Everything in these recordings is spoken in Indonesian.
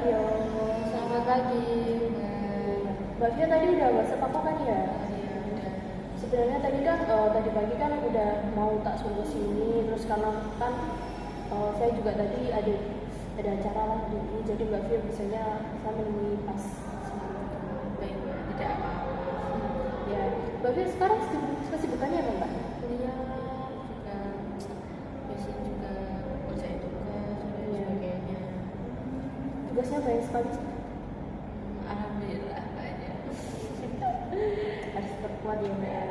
Vio. Selamat pagi. Mbak Vio tadi udah WhatsApp aku kan ya? Iya, udah. Sebenarnya tadi kan tadi pagi kan udah mau tak suruh sini, terus karena kan saya juga tadi ada acara lah ini, jadi Mbak Vio bisanya saya menemui pas Baik, tidak apa-apa. ya. Mbak Vio sekarang kesibukannya apa Mbak? Kuliah juga, biasanya juga kerjain tugas dan Iya. sebagainya. Tugasnya banyak sekali. Alhamdulillah banyak. Harus perkuat ya Mbak ya.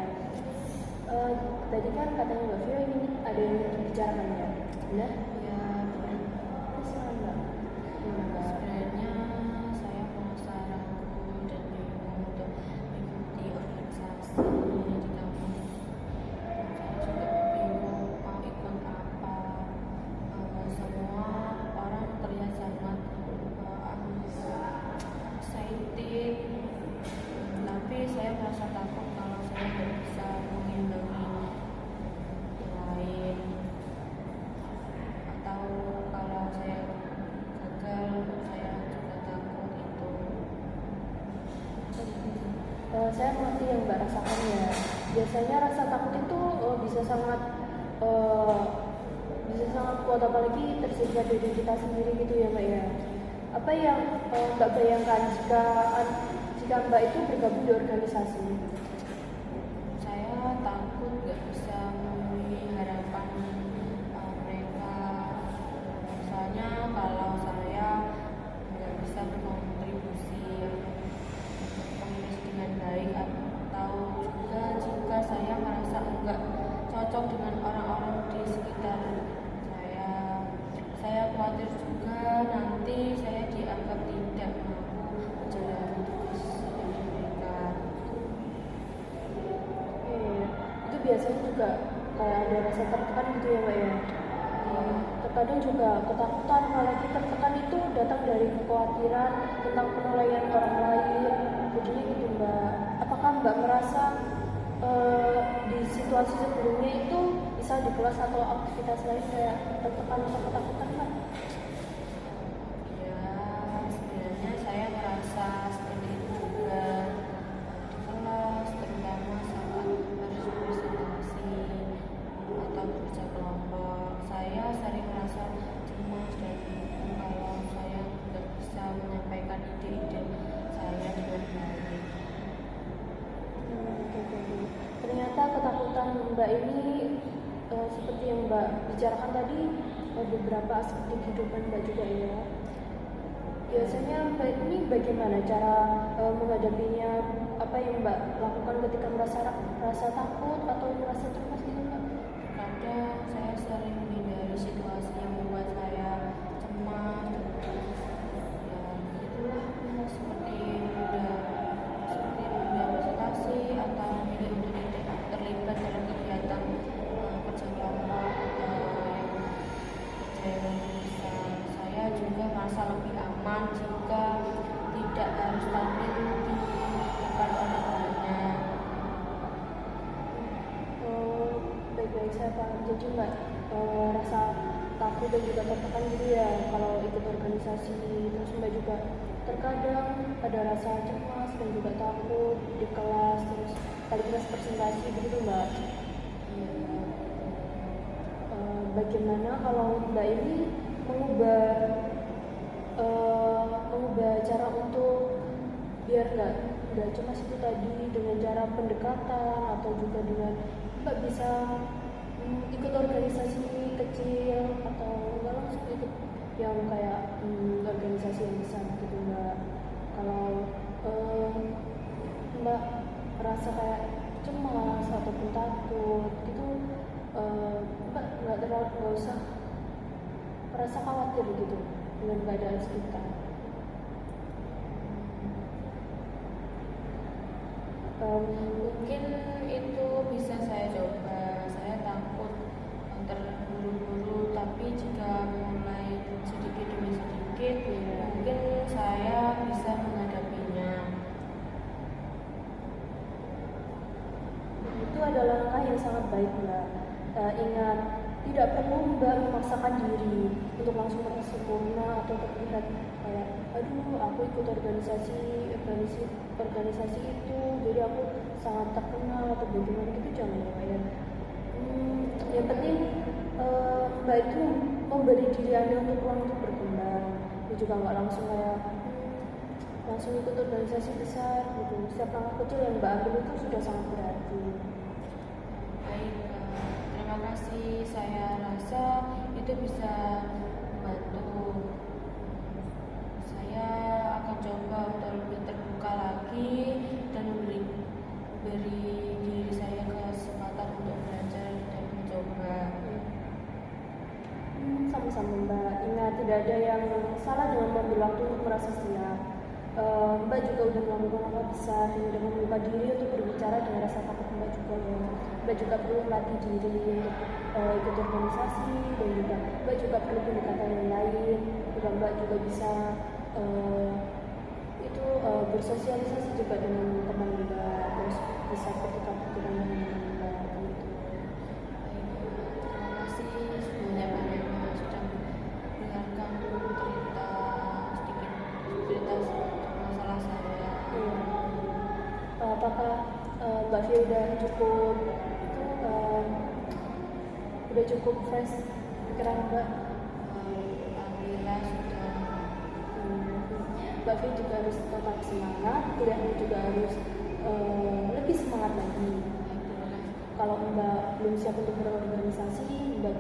Tadi kan katanya Mbak Vio ini ada yang dibicarakan ya, benar? Ya, benar. Silakan Mbak. Mbak. Sebenarnya saya penasaran dan bingung untuk mengikuti organisasi di kampus. Saya juga bingung mau ikut apa. Semua orang terlihat sangat excited, tapi saya merasa takut kalau saya tidak bisa mengimbangi yang lain, atau kalau saya gagal saya juga takut itu. Saya mengerti yang Mbak rasakan ya. Biasanya rasa takut itu bisa sangat kuat, apalagi tercipta dari kita sendiri gitu ya Mbak ya. Apa yang Mbak bayangkan jika Mbak itu bergabung di organisasi? Saya takut gak bisa memenuhi harapan mereka. Misalnya kalau saya nggak bisa berkontribusi dengan baik, atau juga jika saya merasa enggak cocok dengan orang-orang di sekitar saya khawatir juga nanti saya dianggap tidak mampu menjalani tugas yang diberikan. Itu biasanya juga kayak ada rasa tertekan gitu ya Mbak ya. Terkadang juga ketakutan, apalagi tertekan itu datang dari kekhawatiran tentang penilaian orang lain. Jadinya gitu Mbak. Apakah Mbak merasa di situasi sebelumnya itu misal di kelas atau aktivitas lain kayak tertekan atau ketakutan Mbak? Ya, sebenarnya saya merasa seperti itu juga di kelas, terutama saat harus presentasi atau kerja kelompok. Saya sering merasa cemas dan bingung kalau saya tidak bisa menyampaikan ide-ide saya dengan baik. Ternyata ketakutan Mbak ini seperti yang Mbak bicarakan tadi beberapa aspek di kehidupan Mbak juga ya. Biasanya Mbak ini bagaimana cara menghadapinya? Apa yang Mbak lakukan ketika merasa takut atau merasa cemas gitu Mbak? Kadang saya sering menghindari situasi yang membuat saya cemas dan itulah seperti mudah presentasi atau memilih untuk tidak terlibat dalam kegiatan kerja kelompok atau yang besar. Saya juga merasa lebih aman jika tidak harus tampil di depan orang banyak. Baik-baik saya paham. Jadi Mbak rasa takut dan juga tertekan gitu ya kalau ikut organisasi. Terus Mbak juga terkadang ada rasa cemas dan juga takut di kelas, terus kali kelas presentasi begitu Mbak. Bagaimana kalau Mbak ini mengubah cara untuk biar nggak cemas itu tadi dengan cara pendekatan atau juga dengan Mbak bisa ikut organisasi kecil atau nggak langsung ikut yang kayak organisasi yang besar gitu Mbak. Kalau Mbak merasa kayak cemas ataupun takut gitu, Mbak nggak usah merasa khawatir gitu dengan keadaan sekitar. Mungkin itu bisa saya coba. Saya takut terburu-buru, tapi jika mulai sedikit demi sedikit, mungkin saya bisa menghadapinya. Itu adalah langkah yang sangat baik Mbak. Ingat, tidak perlu Mbak memaksakan diri untuk langsung sempurna atau terlihat kayak aduh aku ikut organisasi itu jadi aku sangat terkenal atau bagaimana gitu, jangan ya Mbak ya. Yang penting Mbak itu memberi diri Anda untuk ruang untuk berkembang. Dia juga nggak langsung kayak langsung ikut organisasi besar gitu. Setiap langkah kecil yang Mbak ambil itu sudah sangat berarti. Baik, terima kasih. Saya rasa itu bisa membantu. Saya akan coba untuk lebih terbuka lagi dan beri diri saya kesempatan untuk belajar dan mencoba. Sama-sama Mbak. Ingat, tidak ada yang salah dengan mengambil waktu untuk merasa siap. Mbak juga udah melakukan hal besar dan udah membuka diri untuk berbicara dengan rasa takut Mbak juga ya. Mbak juga perlu melatih diri untuk ikut organisasi, dan juga Mbak juga perlu pendekatan yang lain. Juga Mbak juga bisa bersosialisasi juga dengan teman Mbak, terus bisa bertukar pikiran dengan teman Mbak gitu. Terima kasih sebanyak-banyaknya sudah mendengarkan cerita masalah saya. Iya. Apakah Mbak Fia udah cukup fresh pikiran Mbak? Alhamdulillah sudah. Mbak Fia juga harus tetap semangat, kuliahnya juga harus lebih semangat lagi. Kalau Mbak belum siap untuk berorganisasi, Mbak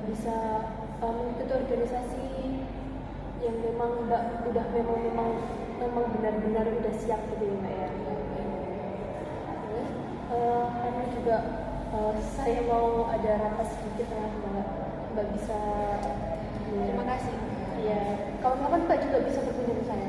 bisa mengikuti organisasi yang memang Mbak udah memang benar-benar udah siap gitu ya Mbak ya. Terus karena juga saya mau ada rapat sedikit dengan Mbak bisa. Terima kasih. Iya, kawan-kawan Mbak juga bisa berkunjung ke saya.